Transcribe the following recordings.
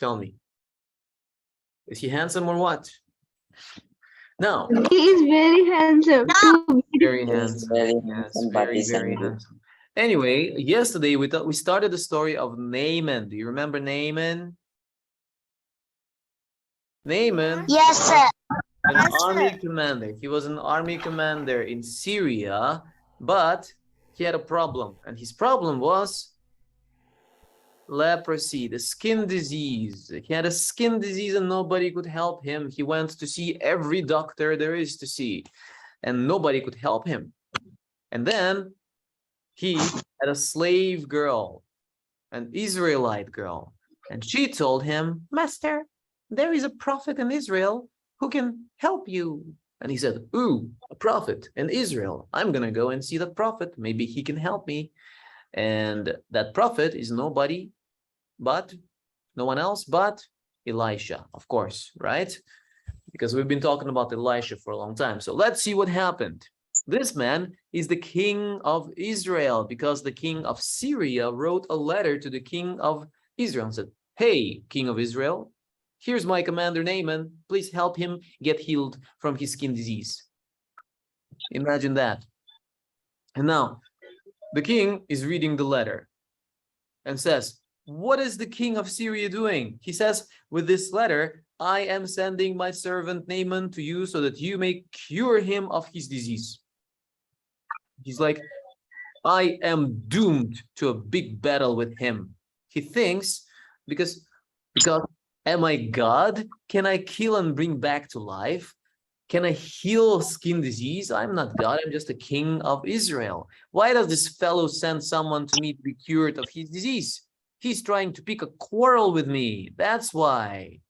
Tell me. Is he handsome or what? No. He is very handsome. Too Very beautiful. handsome. Very Yes, handsome, but very, he's very angry. handsome. Anyway, yesterday we started the story of Naaman. Do you remember Naaman? Naaman, Yes, sir. an Yes, army sir. commander. He was an army commander in Syria, but he had a problem. And his problem was leprosy, the skin disease. He had a skin disease and nobody could help him. He went to see every doctor there is to see, and nobody could help him. And then he had a slave girl, an Israelite girl, and she told him, Master, there is a prophet in Israel who can help you. And he said, ooh, a prophet in Israel. I'm going to go and see that prophet. Maybe he can help me. And that prophet is no one else but Elisha, of course, right? Because we've been talking about Elisha for a long time. So let's see what happened. This man is the king of Israel because the king of Syria wrote a letter to the king of Israel and said, hey, king of Israel, here's my commander Naaman. Please help him get healed from his skin disease. Imagine that. And now the king is reading the letter and says, what is the king of Syria doing? He says, with this letter, I am sending my servant Naaman to you so that you may cure him of his disease. He's like, I am doomed to a big battle with him. He thinks, because am I God? Can I kill and bring back to life? Can I heal skin disease? I'm not God. I'm just a king of Israel. Why does this fellow send someone to me to be cured of his disease? He's trying to pick a quarrel with me. That's why.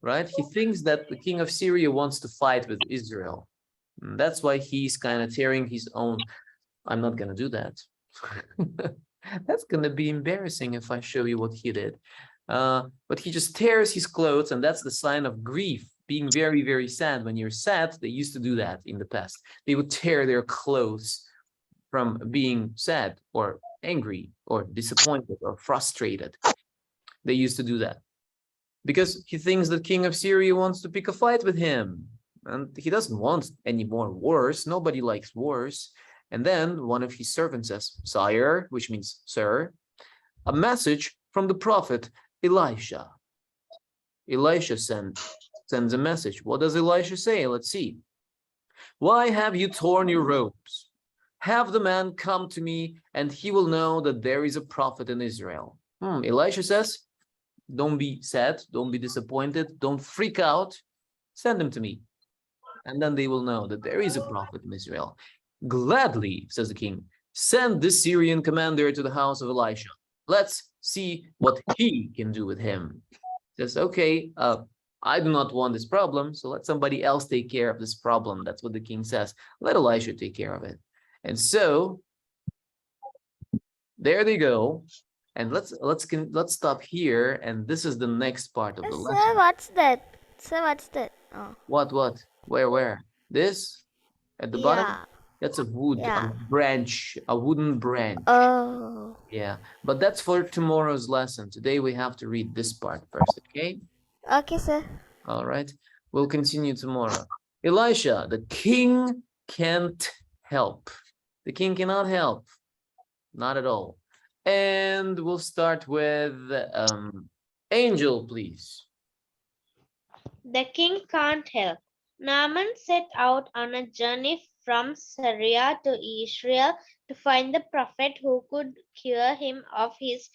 Right? He thinks that the king of Syria wants to fight with Israel. And that's why he's kind of tearing his own. I'm not going to do that. That's going to be embarrassing if I show you what he did. But he just tears his clothes, and that's the sign of grief, being very, very sad. When you're sad, they used to do that in the past. They would tear their clothes from being sad or angry or disappointed or frustrated. They used to do that because he thinks the king of Syria wants to pick a fight with him. And he doesn't want any more wars. Nobody likes wars. And then one of his servants says, Sire, which means sir, a message from the prophet Elisha. Elisha sends a message. What does Elisha say? Let's see. Why have you torn your robes? Have the man come to me, and he will know that there is a prophet in Israel. Elisha says, don't be sad, don't be disappointed, don't freak out. Send him to me. And then they will know that there is a prophet in Israel. Gladly, says the king, send this Syrian commander to the house of Elisha. Let's see what he can do with him. Says, okay, I do not want this problem, so let somebody else take care of this problem. That's what the king says. Let Elisha take care of it. And so there they go. And let's stop here. And this is the next part of the lesson. Sir, what's that? Sir, what's that? Oh. What? Where? This? At the bottom? Yeah. That's a wood, Yeah. a branch, a wooden branch. Oh. Yeah, but that's for tomorrow's lesson. Today we have to read this part first, okay? Okay, sir. All right, we'll continue tomorrow. Elisha, the king can't help. The king cannot help, not at all. And we'll start with Angel, please. The king can't help. Naaman set out on a journey from Syria to Israel to find the prophet who could cure him of his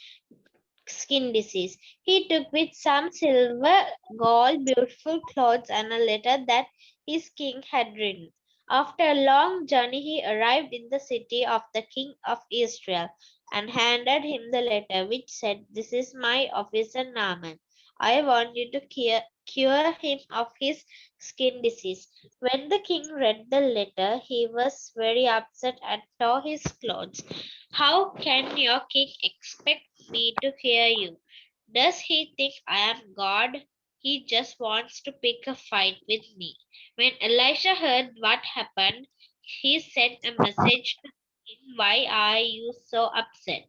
skin disease. He took with some silver, gold, beautiful clothes, and a letter that his king had written. After a long journey, he arrived in the city of the king of Israel and handed him the letter, which said, This is my officer Naaman. I want you to cure him of his skin disease. When the king read the letter, he was very upset and tore his clothes. How can your king expect me to cure you? Does he think I am God? He just wants to pick a fight with me. When Elisha heard what happened, he sent a message to him, Why are you so upset?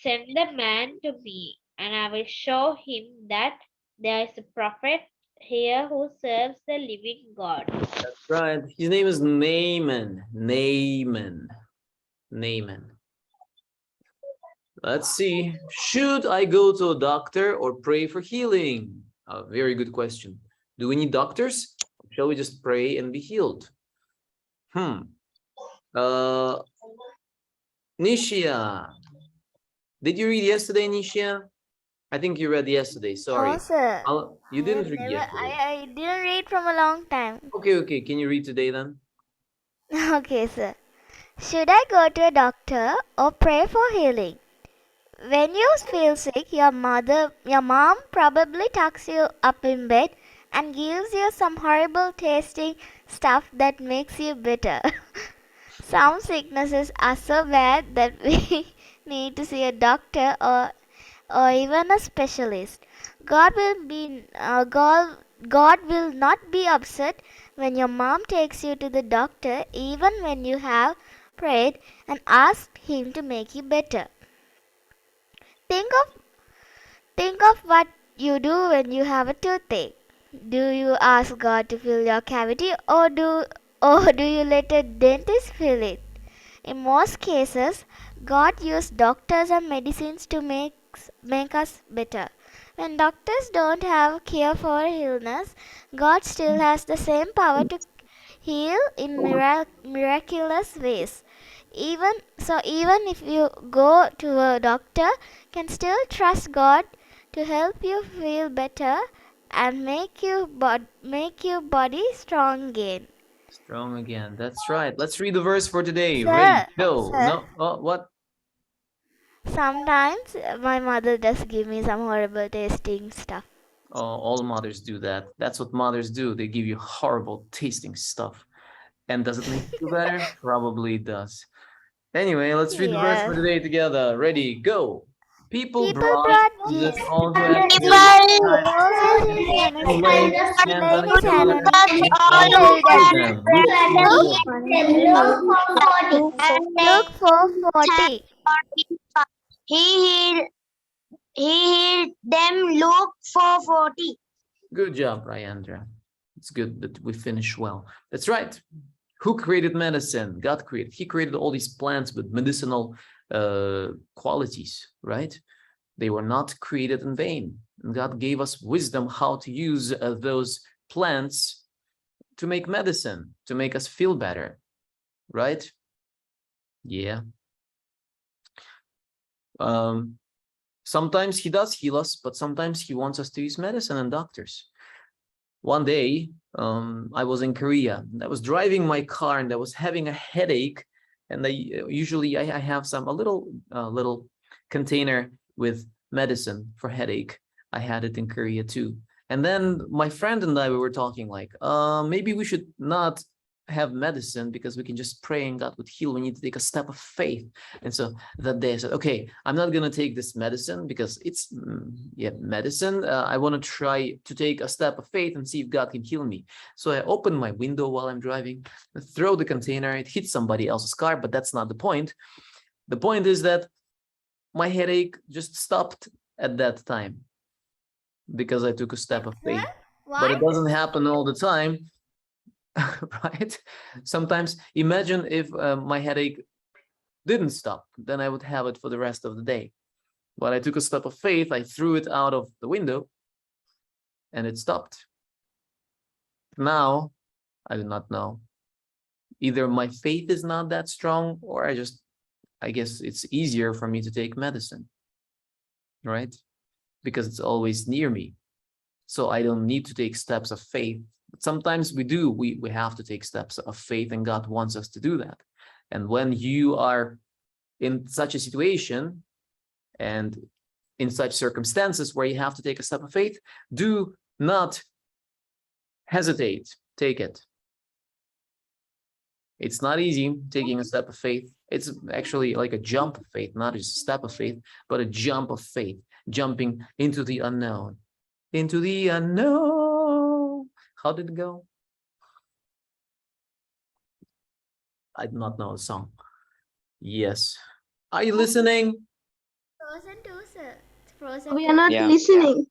Send the man to me. and I will show him that there is a prophet here who serves the living God. That's right. His name is Naaman. Naaman. Naaman. Let's see. Should I go to a doctor or pray for healing? A very good question. Do we need doctors? Shall we just pray and be healed? Nishia. Did you read yesterday, Nishia? I think you read yesterday. Sorry. No, sir. You I didn't have read never, yesterday. I didn't read from a long time. Okay. Can you read today then? Okay, sir. Should I go to a doctor or pray for healing? When you feel sick, your mom probably tucks you up in bed and gives you some horrible tasting stuff that makes you bitter. Some sicknesses are so bad that we need to see a doctor or even a specialist. God will not be upset when your mom takes you to the doctor, even when you have prayed and asked him to make you better. Think of what you do when you have a toothache. Do you ask God to fill your cavity or do you let a dentist fill it? In most cases, God used doctors and medicines to make us better. When doctors don't have cure for illness, God still has the same power to heal in miraculous ways. Even if you go to a doctor, can still trust God to help you feel better and make your body strong again. Strong again. That's right. Let's read the verse for today. Sir, Ready? Go. sir. No. Oh, what? Sometimes my mother does give me some horrible tasting stuff. Oh, all mothers do that. That's what mothers do. They give you horrible tasting stuff. And does it make you feel better? Probably does. Anyway, let's read the verse for Yes. today together. Ready? Go. People People brought brought Jesus Jesus all who had People Moses and his and laid hands on laying his his hand on children him and and all healed them. them. Luke 4:40. Look for 40. He healed them. Luke 4:40. Good job, Ryandra. It's good that we finish well. That's right. Who created medicine? God created. He created all these plants with medicinal qualities, right? They were not created in vain. God gave us wisdom how to use those plants to make medicine, to make us feel better, right? Yeah. Sometimes he does heal us, but sometimes he wants us to use medicine and doctors. One day, I was in Korea. I was driving my car and I was having a headache. And usually I have a little container with medicine for headache. I had it in Korea too. And then my friend and I, we were talking like, maybe we should not have medicine because we can just pray and God would heal. We need to take a step of faith. And so that day I said, okay, I'm not going to take this medicine because it's medicine. I want to try to take a step of faith and see if God can heal me. So I opened my window while I'm driving, throw the container, it hit somebody else's car, but that's not the point. The point is that my headache just stopped at that time because I took a step of faith. But it doesn't happen all the time. Right? Sometimes imagine if my headache didn't stop, then I would have it for the rest of the day. But I took a step of faith, I threw it out of the window and it stopped. Now, I do not know. Either my faith is not that strong or I guess it's easier for me to take medicine, right? Because it's always near me. So I don't need to take steps of faith. But sometimes we do, we have to take steps of faith and God wants us to do that. And when you are in such a situation and in such circumstances where you have to take a step of faith, do not hesitate, take it. It's not easy taking a step of faith. It's actually like a jump of faith, not just a step of faith, but a jump of faith, jumping into the unknown. Into the unknown. How did it go? I do not know the song. Yes. Are you listening? Frozen too, sir. It's frozen. We are not Yeah. listening.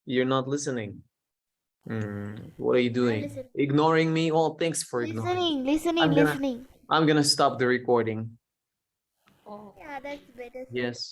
You're not listening. What are you doing? listen. Ignoring me? Well, thanks for ignoring. Listening. I'm gonna stop the recording. Yeah, that's better. Yes.